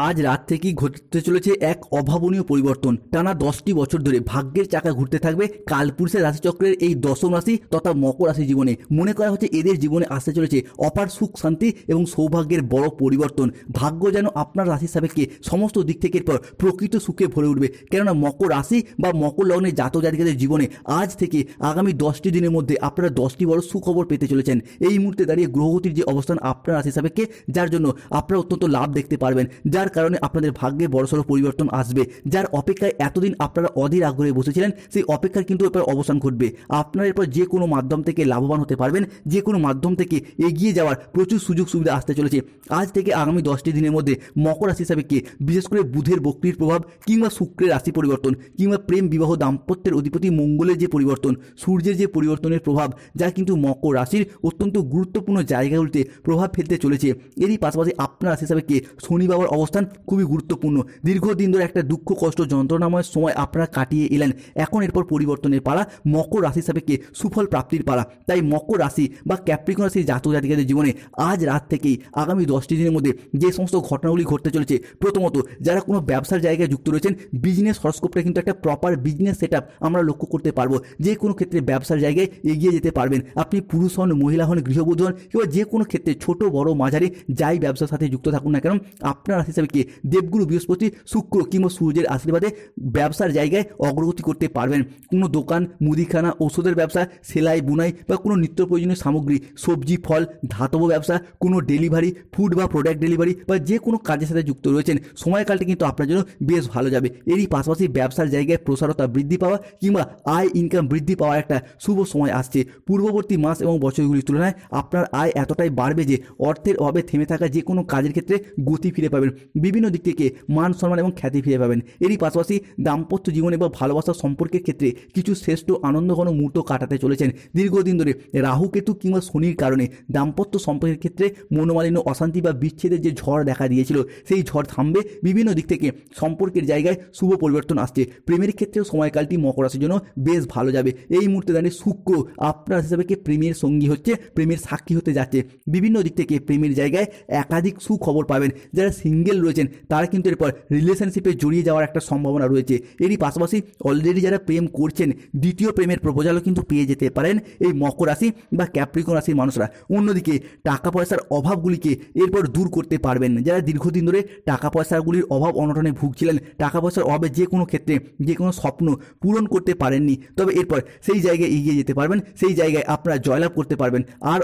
আজ রাত থেকেই ঘটতে চলেছে এক অভাবনীয় পরিবর্তন। টানা 10টি বছর ধরে ভাগ্যের চাকা ঘুরতে থাকবে কালপুরুষের রাশিচক্রের এই দশম রাশি তথা মকর রাশি জীবনে। মনে করা হচ্ছে এদের জীবনে আসতে চলেছে অপার সুখ শান্তি এবং সৌভাগ্যের বড় পরিবর্তন। ভাগ্য যেন আপনার রাশির সাপেক্ষে সমস্ত দিক থেকে এরপর প্রকৃত সুখে ভরে উঠবে। কেননা মকর রাশি বা মকর লগ্নের জাতক জাতিকাদের জীবনে আজ থেকে আগামী 10টি দিনের মধ্যে আপনারা 10টি বড় সুখবর পেতে চলেছেন। এই মুহূর্তে দাঁড়িয়ে গ্রহগতির যে অবস্থান আপনার রাশির সাপেক্ষে, যার জন্য আপনারা অত্যন্ত লাভ দেখতে পারবেন, যার কারণে আপনাদের ভাগ্যে বড়সড় পরিবর্তন আসবে। যার অপেক্ষায় এতদিন আপনারা অধীর আগ্রহে বসেছিলেন, সেই অপেক্ষার কিন্তু এরপর অবসান ঘটবে। আপনারা এরপর যে কোনো মাধ্যম থেকে লাভবান হতে পারবেন, যে কোনো মাধ্যম থেকে এগিয়ে যাওয়ার প্রচুর সুযোগ সুবিধা আসতে চলেছে। আজ থেকে আগামী 10টি দিনের মধ্যে মকর রাশি সাপেক্ষে বিশেষ করে বুধের বক্রির প্রভাব কিংবা শুক্রের রাশি পরিবর্তন কিংবা প্রেম বিবাহ দাম্পত্যের অধিপতি মঙ্গলের যে পরিবর্তন, সূর্যের যে পরিবর্তনের প্রভাব, যা কিন্তু মকর রাশির অত্যন্ত গুরুত্বপূর্ণ জায়গাগুলিতে প্রভাব ফেলতে চলেছে। এরই পাশাপাশি আপনার রাশি সাপেক্ষে শনি বাবার অবস্থান খুবই গুরুত্বপূর্ণ। দীর্ঘদিন ধরে একটা দুঃখ কষ্ট যন্ত্রণাময় সময় আপনারা কাটিয়ে এলেন, এখন এরপর পরিবর্তনের পালা, মকর রাশি সাপেক্ষে সুফল প্রাপ্তির পালা। তাই মকর রাশি বা ক্যাপ্রিকন রাশির জাতক জাতিকাদের জীবনে আজ রাত থেকেই আগামী 10টি দিনের মধ্যে যে সমস্ত ঘটনাগুলি ঘটতে চলেছে, প্রথমত যারা কোনো ব্যবসার জায়গায় যুক্ত রয়েছেন, বিজনেস হরস্কোপটা কিন্তু একটা প্রপার বিজনেস সেট আমরা লক্ষ্য করতে পারবো। যে কোনো ক্ষেত্রে ব্যবসার জায়গায় এগিয়ে যেতে পারবেন। আপনি পুরুষ হন, মহিলা হন, গৃহবধূ হন, কিংবা যে কোনো ক্ষেত্রে ছোট বড় মাঝারি যাই ব্যবসার সাথে যুক্ত থাকুন না কেন, আপনার রাশি হিসাবে কি দেবগুরু বৃহস্পতি, শুক্র কিংবা সূর্যের আশীর্বাদে ব্যবসার জায়গায় অগ্রগতি করতে পারবেন। কোনো দোকান, মুদিখানা, ওষুধের ব্যবসা, সেলাই বুনাই বা কোনো নিত্য প্রয়োজনীয় সামগ্রী, সবজি ফল, ধাতব ব্যবসা, কোনো ডেলিভারি, ফুড বা প্রোডাক্ট ডেলিভারি বা যে কোনো কাজের সাথে যুক্ত রয়েছেন, সময়কালটা কিন্তু আপনার জন্য বেশ ভালো যাবে। এরই পাশাপাশি ব্যবসার জায়গায় প্রসারতা বৃদ্ধি পাওয়া কিংবা আয় ইনকাম বৃদ্ধি পাওয়ার একটা শুভ সময় আসছে। পূর্ববর্তী মাস এবং বছরগুলির তুলনায় আপনার আয় এতটাই বাড়বে যে অর্থের অভাবে থেমে থাকা যে কোনো কাজের ক্ষেত্রে গতি ফিরে পাবেন। বিভিন্ন দিক থেকে মান সম্মান এবং খ্যাতি ফিরে পাবেন। এরই পাশাপাশি দাম্পত্য জীবনে বা ভালোবাসার সম্পর্কের ক্ষেত্রে কিছু শ্রেষ্ঠ আনন্দঘন মুহূর্ত কাটাতে চলেছেন। দীর্ঘদিন ধরে রাহু কেতু কিংবা শনির কারণে দাম্পত্য সম্পর্কের ক্ষেত্রে মনোমালিন্য, অশান্তি বা বিচ্ছেদের যে ঝড় দেখা দিয়েছিল, সেই ঝড় থামবে। বিভিন্ন দিক থেকে সম্পর্কের জায়গায় শুভ পরিবর্তন আসছে। প্রেমের ক্ষেত্রেও সময়কালটি মকর রাশির জন্য বেশ ভালো যাবে। এই মুহূর্তে দাঁড়িয়ে শুক্র আপনার হিসাবে প্রেমের সঙ্গী হচ্ছে, প্রেমের সাক্ষী হতে যাচ্ছে। বিভিন্ন দিক থেকে প্রেমের জায়গায় একাধিক সুখবর পাবেন। যারা সিঙ্গেল রয়েছেন তারা কিন্তু এরপর রিলেশনশিপে জড়িয়ে যাওয়ার একটা সম্ভাবনা রয়েছে। এরই পাশাপাশি অলরেডি যারা প্রেম করছেন, দ্বিতীয় প্রেমের প্রপোজালও কিন্তু পেয়ে যেতে পারেন এই মকর রাশি বা ক্যাপ্রিকন রাশির মানুষরা। অন্যদিকে টাকা পয়সার অভাবগুলিকে এরপর দূর করতে পারবেন। যারা দীর্ঘদিন ধরে টাকা পয়সাগুলির অভাব অনটনে ভুগছিলেন, টাকা পয়সার অভাবে যে কোনো ক্ষেত্রে যে কোনো স্বপ্ন পূরণ করতে পারেননি, তবে এরপর সেই জায়গায় এগিয়ে যেতে পারবেন। সেই জায়গায় আপনারা জয়লাভ করতে পারবেন। আর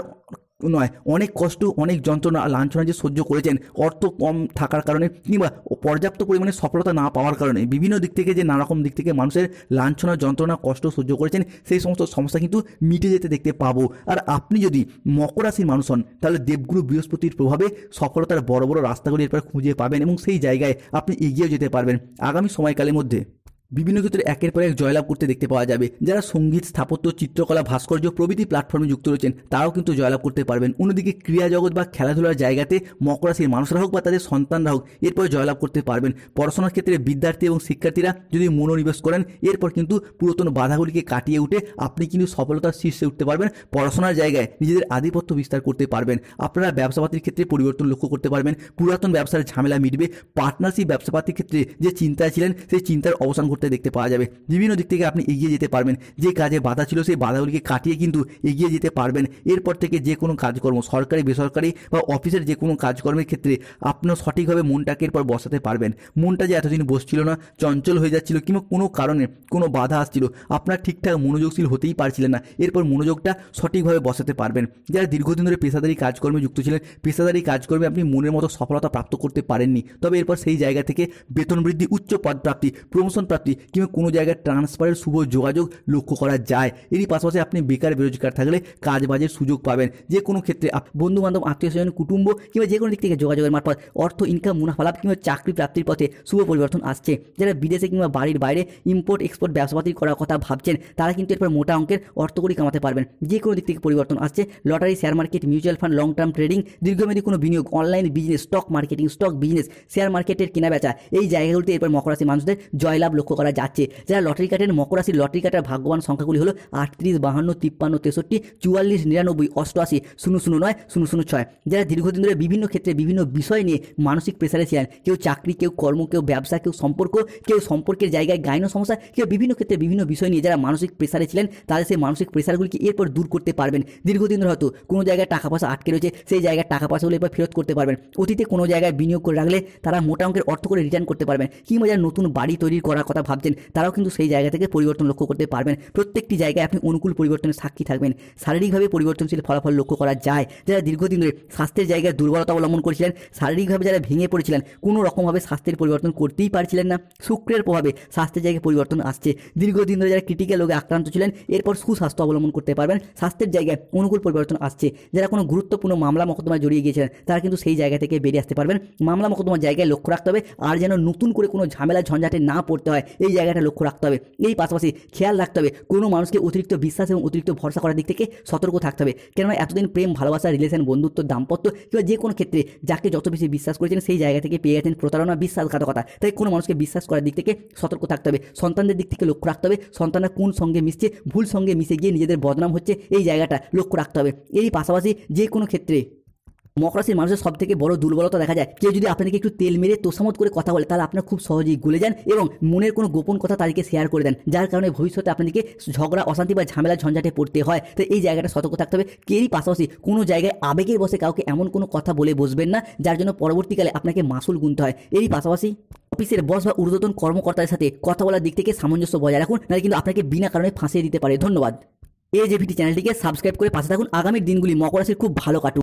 নয়, অনেক কষ্ট, অনেক যন্ত্রণা, লাঞ্ছনা যে সহ্য করেছেন অর্থ কম থাকার কারণে কিংবা পর্যাপ্ত পরিমাণে সফলতা না পাওয়ার কারণে, বিভিন্ন দিক থেকে যে নানারকম দিক থেকে মানুষের লাঞ্ছনা, যন্ত্রণা, কষ্ট সহ্য করেছেন, সেই সমস্ত সমস্যা কিন্তু মিটে যেতে দেখতে পাবো। আর আপনি যদি মকর রাশির মানুষ হন, তাহলে দেবগুরু বৃহস্পতির প্রভাবে সফলতার বড় বড় রাস্তাগুলি এরপর খুঁজে পাবেন এবং সেই জায়গায় আপনি এগিয়েও যেতে পারবেন আগামী সময়কালের মধ্যে। বিভিন্ন ক্ষেত্রে একের পর এক জয়লাভ করতে দেখতে পাওয়া যাবে। যারা সঙ্গীত, স্থাপত্য, চিত্রকলা, ভাস্কর্য প্রভৃতি প্ল্যাটফর্মে যুক্ত রয়েছেন, তারাও কিন্তু জয়লাভ করতে পারবেন। অন্যদিকে ক্রীড়া জগৎ বা খেলাধুলার জায়গাতে মকর রাশির মানুষরা হোক বা তাদের সন্তানরা হোক, এরপর জয়লাভ করতে পারবেন। পড়াশোনার ক্ষেত্রে বিদ্যার্থী এবং শিক্ষার্থীরা যদি মনোনিবেশ করেন, এরপর কিন্তু পুরাতন বাধাগুলিকে কাটিয়ে উঠে আপনি কিন্তু সফলতার শীর্ষে উঠতে পারবেন। পড়াশোনার জায়গায় নিজেদের আধিপত্য বিস্তার করতে পারবেন। আপনারা ব্যবসাপাতির ক্ষেত্রে পরিবর্তন লক্ষ্য করতে পারবেন। পুরাতন ব্যবসার ঝামেলা মিটবে। পার্টনারশিপ ব্যবসাপাতির ক্ষেত্রে যে চিন্তায় ছিলেন, সেই চিন্তার অবসান করতে দেখতে পাওয়া যাবে। বিভিন্ন দিক থেকে আপনি এগিয়ে যেতে পারবেন। যে কাজে বাধা ছিল, সেই বাধাগুলিকে কাটিয়ে কিন্তু এগিয়ে যেতে পারবেন। এরপর থেকে যে কোনো কাজকর্ম, সরকারি বেসরকারি বা অফিসের যে কোনো কাজকর্মের ক্ষেত্রে আপনার সঠিকভাবে মনটাকে এরপর বসাতে পারবেন। মনটা যে এতদিন বসছিল না, চঞ্চল হয়ে যাচ্ছিল কিংবা কোনো কারণে কোনো বাধা আসছিল, আপনার ঠিকঠাক মনোযোগশীল হতেই পারছিলেন না, এরপর মনোযোগটা সঠিকভাবে বসাতে পারবেন। যারা দীর্ঘদিন ধরে পেশাদারি কাজকর্মে যুক্ত ছিলেন, পেশাদারি কাজকর্মে আপনি মনের মতো সফলতা প্রাপ্ত করতে পারেননি, তবে এরপর সেই জায়গা থেকে বেতন বৃদ্ধি, উচ্চ পদ প্রাপ্তি, প্রমোশন প্রাপ্তি কিংবা কোনো জায়গায় ট্রান্সফারের শুভ যোগাযোগ লক্ষ্য করা যায়। এরই পাশাপাশি আপনি বেকার বেরোজগার থাকলে কাজ বাজের সুযোগ পাবেন। যে কোনো ক্ষেত্রে বন্ধু বান্ধব, আত্মীয় স্বজন, কুটুম্ব কিংবা যে কোনো দিক থেকে যোগাযোগের মারফত অর্থ ইনকাম, মুনাফা লাভ কিংবা চাকরি প্রাপ্তির পথে শুভ পরিবর্তন আসছে। যারা বিদেশে কিংবা বাড়ির বাইরে ইম্পোর্ট এক্সপোর্ট ব্যবসাপাতি করার কথা ভাবছেন, তারা কিন্তু এরপর মোটা অঙ্কের অর্থকড়ি কামাতে পারবেন। যে কোনো দিক থেকে পরিবর্তন আসছে। Lottery, share market, mutual fund, long term trading, দীর্ঘমেয়াদী কোনো বিনিয়োগ, online business, stock marketing, stock business, share মার্কেটের কেনা বেচা, এই জায়গাগুলিতে এরপর মকর রাশির মানুষদের জয়লাভ লক্ষ্য লক্ষ্য করা যাচ্ছে। যারা লটারি কাটেন, মকর রাশির লটারি কাটার ভাগ্যবান সংখ্যাগুলি হলো 38, 52, 53, 63, 44, 99, 88, 009, 006। যারা দীর্ঘদিন ধরে বিভিন্ন ক্ষেত্রে বিভিন্ন বিষয় নিয়ে মানসিক প্রেসারে ছিলেন, কেউ চাকরি, কেউ কর্ম, কেউ ব্যবসা, কেউ সম্পর্ক, কেউ সম্পর্কের জায়গায় গাইনো সমস্যা, কেউ বিভিন্ন ক্ষেত্রে বিভিন্ন বিষয় নিয়ে যারা মানসিক প্রেসারে ছিলেন, তাদের সেই মানসিক প্রেসারগুলিকে এরপর দূর করতে পারবেন। দীর্ঘদিন ধরে হয়তো কোনো জায়গায় টাকা পয়সা আটকে রয়েছে, সেই জায়গায় টাকা পয়সাগুলো এরপর ফেরত করতে পারবেন। অতীতে কোনো জায়গায় বিনিয়োগ করে রাখলে তারা মোটা অঙ্কের অর্থ করে রিটার্ন করতে পারবেন। কিংবা যারা নতুন বাড়ি তৈরি করার কথা ভাবছেন, তারাও কিন্তু সেই জায়গা থেকে পরিবর্তন লক্ষ্য করতে পারবেন। প্রত্যেকটি জায়গায় আপনি অনুকূল পরিবর্তনের সাক্ষী থাকবেন। শারীরিকভাবে পরিবর্তনশীল ফলাফল লক্ষ্য করা যায়। যারা দীর্ঘদিন ধরে স্বাস্থ্যের জায়গায় দুর্বলতা অবলম্বন করেছিলেন, শারীরিকভাবে যারা ভেঙে পড়েছিলেন, কোনো রকমভাবে স্বাস্থ্যের পরিবর্তন করতেই পারছিলেন না, শুক্রের প্রভাবে স্বাস্থ্যের জায়গায় পরিবর্তন আসছে। দীর্ঘদিন ধরে যারা ক্রিটিক্যাল রোগে আক্রান্ত ছিলেন, এরপর সুস্বাস্থ্য অবলম্বন করতে পারবেন। স্বাস্থ্যের জায়গায় অনুকূল পরিবর্তন আসছে। যারা কোনো গুরুত্বপূর্ণ মামলা মোকদ্দমায় জড়িয়ে গিয়েছিলেন, তারা কিন্তু সেই জায়গা থেকে বেরিয়ে আসতে পারবেন। মামলা মোকদ্দমার জায়গায় লক্ষ্য রাখতে হবে, আর যেন নতুন করে কোনো ঝামেলা ঝঞ্ঝাটে না পড়তে হয়, এই জায়গাটা লক্ষ্য রাখতে হবে। এই পাশাপাশি খেয়াল রাখতে হবে কোনো মানুষকে অতিরিক্ত বিশ্বাস এবং অতিরিক্ত ভরসা করার দিক থেকে সতর্ক থাকতে হবে। কেননা এতদিন প্রেম, ভালোবাসা, রিলেশন, বন্ধুত্ব, দাম্পত্য কিংবা যে কোনো ক্ষেত্রে যাকে যত বেশি বিশ্বাস করেছেন, সেই জায়গা থেকে পেয়ে গেছেন প্রতারণা, বিশ্বাসঘাতকতা। তাই কোনো মানুষকে বিশ্বাস করার দিক থেকে সতর্ক থাকতে হবে। সন্তানদের দিক থেকে লক্ষ্য রাখতে হবে, সন্তানরা কোন সঙ্গে মিশছে, ভুল সঙ্গে মিশে গিয়ে নিজেদের বদনাম হচ্ছে, এই জায়গাটা লক্ষ্য রাখতে হবে। এই পাশাপাশি যে কোনো ক্ষেত্রে মকর রাশির মানুষের সব থেকে বড় দুর্বলতা দেখা যায়, কেউ যদি আপনাকে একটু তেল মেরে তোষামত করে কথা বলে, তাহলে আপনার খুব সহজেই গলে যান এবং মনের কোনো গোপন কথা তাদেরকে শেয়ার করে দেন, যার কারণে ভবিষ্যতে আপনাদেরকে ঝগড়া, অশান্তি বা ঝামেলা ঝঞ্ঝাটে পড়তে হয়। তো এই জায়গাটা সতর্ক থাকতে হবে। এরই পাশাপাশি কোনো জায়গায় আবেগের বসে কাউকে এমন কোনো কথা বলে বসবেন না, যার জন্য পরবর্তীকালে আপনাকে মাসুল গুনতে হয়। এরই পাশাপাশি অফিসের বস বা ঊর্ধ্বতন কর্মকর্তাদের সাথে কথা বলার দিক থেকে সামঞ্জস্য বজায় রাখুন, নাহলে কিন্তু আপনাকে বিনা কারণে ফাঁসিয়ে দিতে পারে। ধন্যবাদ। AJVT চ্যানেলটিকে সাবস্ক্রাইব করে পাশে থাকুন। আগামী দিনগুলি মকর রাশির খুব ভালো কাটুক।